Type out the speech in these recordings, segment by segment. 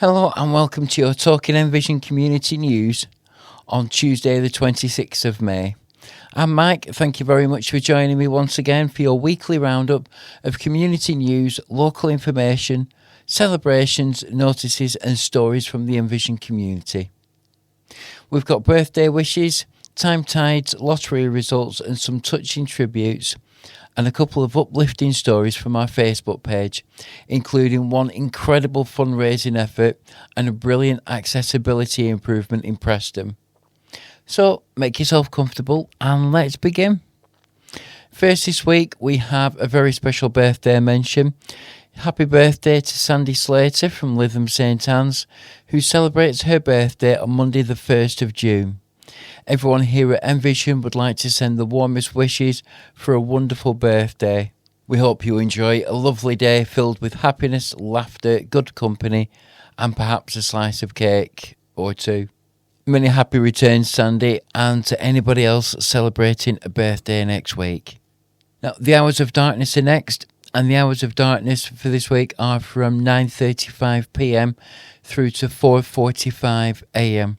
Hello and welcome to your Talking Envision Community News on Tuesday the 26th of May. I'm Mike, thank you very much for joining me once again for your weekly roundup of community news, local information, celebrations, notices and stories from the Envision community. We've got birthday wishes, time tides, lottery results and some touching tributes, and a couple of uplifting stories from our Facebook page, including one incredible fundraising effort and a brilliant accessibility improvement in Preston. So make yourself comfortable and let's begin. First this week we have a very special birthday mention. Happy birthday to Sandy Slater from Lytham St Anne's, who celebrates her birthday on Monday the 1st of June. Everyone here at Envision would like to send the warmest wishes for a wonderful birthday. We hope you enjoy a lovely day filled with happiness, laughter, good company, and perhaps a slice of cake or two. Many happy returns, Sandy, and to anybody else celebrating a birthday next week. Now, the hours of darkness are next, and the hours of darkness for this week are from 9:35pm through to 4:45am.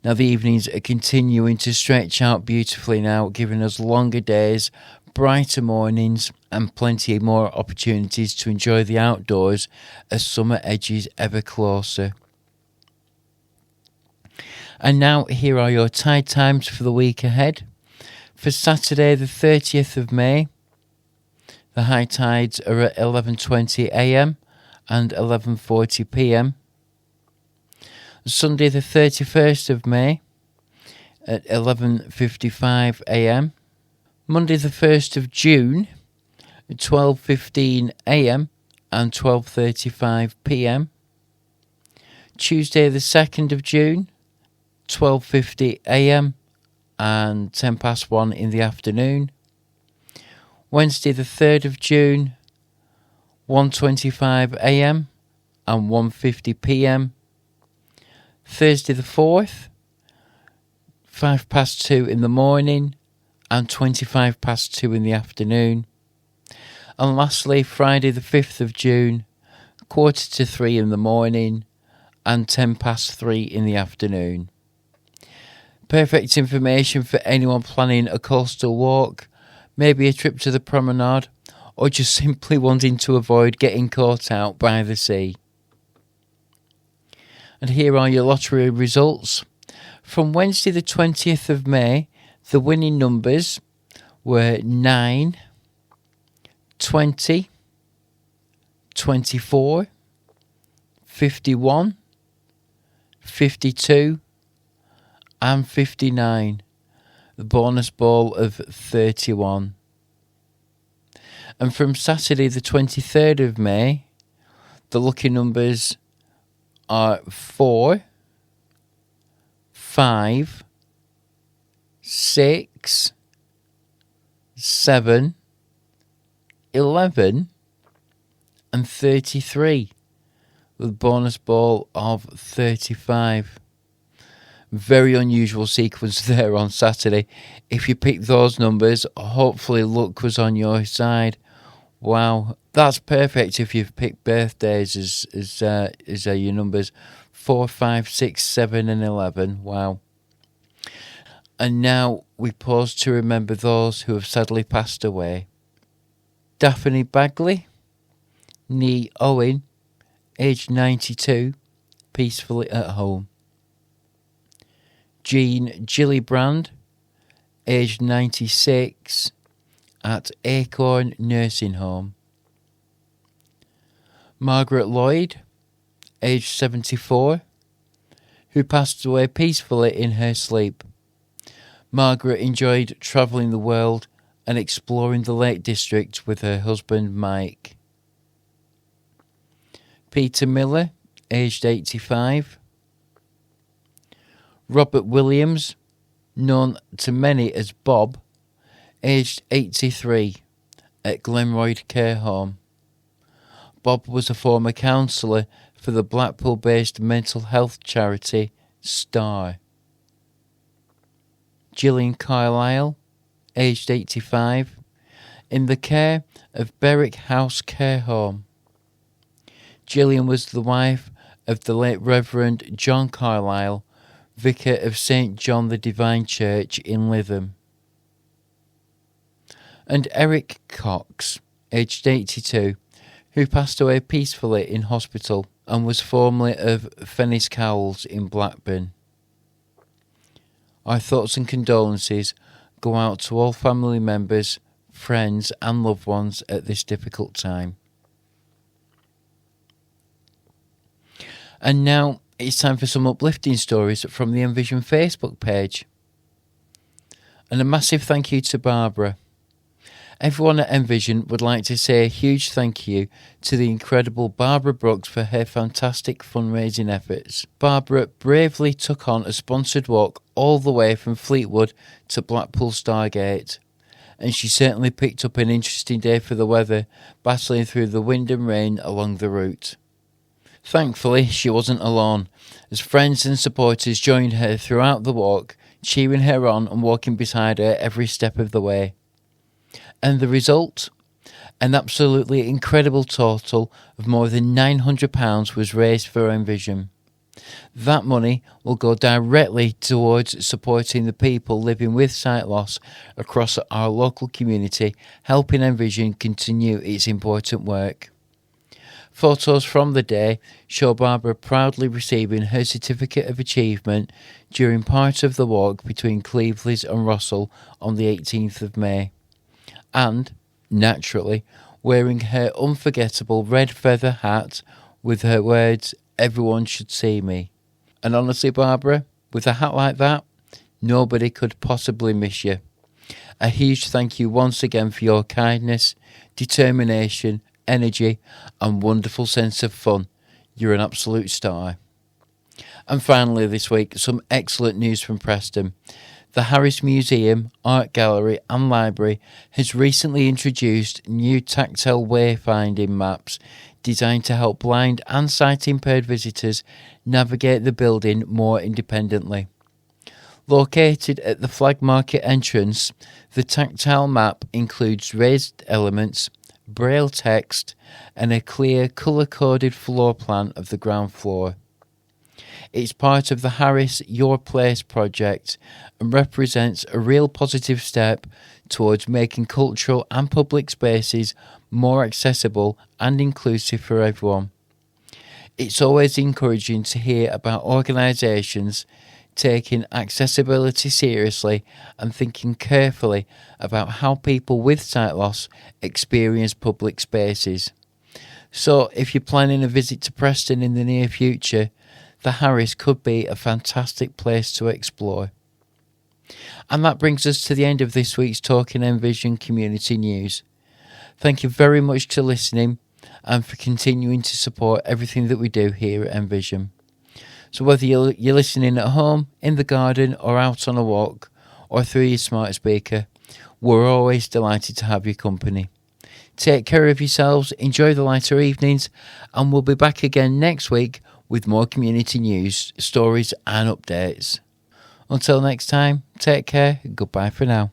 Now, the evenings are continuing to stretch out beautifully now, giving us longer days, brighter mornings, and plenty more opportunities to enjoy the outdoors as summer edges ever closer. And now, here are your tide times for the week ahead. For Saturday, the 30th of May, the high tides are at 11:20am and 11:40pm. Sunday the 31st of May at 11:55am. Monday the 1st of June at 12:15am and 12:35pm. Tuesday the 2nd of June, 12:50am and 1:10 in the afternoon. Wednesday the 3rd of June, 1:25am and 1:50pm. Thursday the 4th, 2:05 in the morning and 2:25 in the afternoon. And lastly, Friday the 5th of June, 2:45 in the morning and 3:10 in the afternoon. Perfect information for anyone planning a coastal walk, maybe a trip to the promenade, or just simply wanting to avoid getting caught out by the sea. And here are your lottery results. From Wednesday the 20th of May, the winning numbers were 9, 20, 24, 51, 52 and 59. The bonus ball of 31. And from Saturday the 23rd of May, the lucky numbers are 4, 5, 6, 7, 11 and 33 with bonus ball of 35. Very unusual sequence there on Saturday. If you picked those numbers, hopefully luck was on your side. Wow, that's perfect if you've picked birthdays as your numbers 4, 5, 6, 7 and 11. Wow. And now we pause to remember those who have sadly passed away. Daphne Bagley, Nee Owen, aged 92, peacefully at home. Jean Gillibrand, aged 96, at Acorn Nursing Home. Margaret Lloyd, aged 74, who passed away peacefully in her sleep. Margaret enjoyed travelling the world and exploring the Lake District with her husband Mike. Peter Miller, aged 85. Robert Williams, known to many as Bob, aged 83, at Glenroyd Care Home. Bob was a former counsellor for the Blackpool-based mental health charity STAR. Gillian Carlisle, aged 85, in the care of Berwick House Care Home. Gillian was the wife of the late Reverend John Carlyle, Vicar of St John the Divine Church in Lytham. And Eric Cox, aged 82, who passed away peacefully in hospital and was formerly of Fennis Cowles in Blackburn. Our thoughts and condolences go out to all family members, friends and loved ones at this difficult time. And now it's time for some uplifting stories from the Envision Facebook page. And a massive thank you to Barbara. Everyone at Envision would like to say a huge thank you to the incredible Barbara Brooks for her fantastic fundraising efforts. Barbara bravely took on a sponsored walk all the way from Fleetwood to Blackpool Stargate, and she certainly picked up an interesting day for the weather, battling through the wind and rain along the route. Thankfully, she wasn't alone, as friends and supporters joined her throughout the walk, cheering her on and walking beside her every step of the way. And the result? An absolutely incredible total of more than £900 was raised for Envision. That money will go directly towards supporting the people living with sight loss across our local community, helping Envision continue its important work. Photos from the day show Barbara proudly receiving her Certificate of Achievement during part of the walk between Cleveland and Russell on the 18th of May. And, naturally, wearing her unforgettable red feather hat with her words, "Everyone should see me." And honestly, Barbara, with a hat like that, nobody could possibly miss you. A huge thank you once again for your kindness, determination, energy and wonderful sense of fun. You're an absolute star. And finally this week, some excellent news from Preston. The Harris Museum, Art Gallery and Library has recently introduced new tactile wayfinding maps designed to help blind and sight-impaired visitors navigate the building more independently. Located at the Flag Market entrance, the tactile map includes raised elements, braille text and a clear colour-coded floor plan of the ground floor. It's part of the Harris Your Place project and represents a real positive step towards making cultural and public spaces more accessible and inclusive for everyone. It's always encouraging to hear about organisations taking accessibility seriously and thinking carefully about how people with sight loss experience public spaces. So if you're planning a visit to Preston in the near future, the Harris could be a fantastic place to explore. And that brings us to the end of this week's Talking Envision Community News. Thank you very much for listening and for continuing to support everything that we do here at Envision. So whether you're listening at home, in the garden or out on a walk or through your smart speaker, we're always delighted to have your company. Take care of yourselves, enjoy the lighter evenings, and we'll be back again next week with more community news, stories and updates. Until next time, take care, goodbye for now.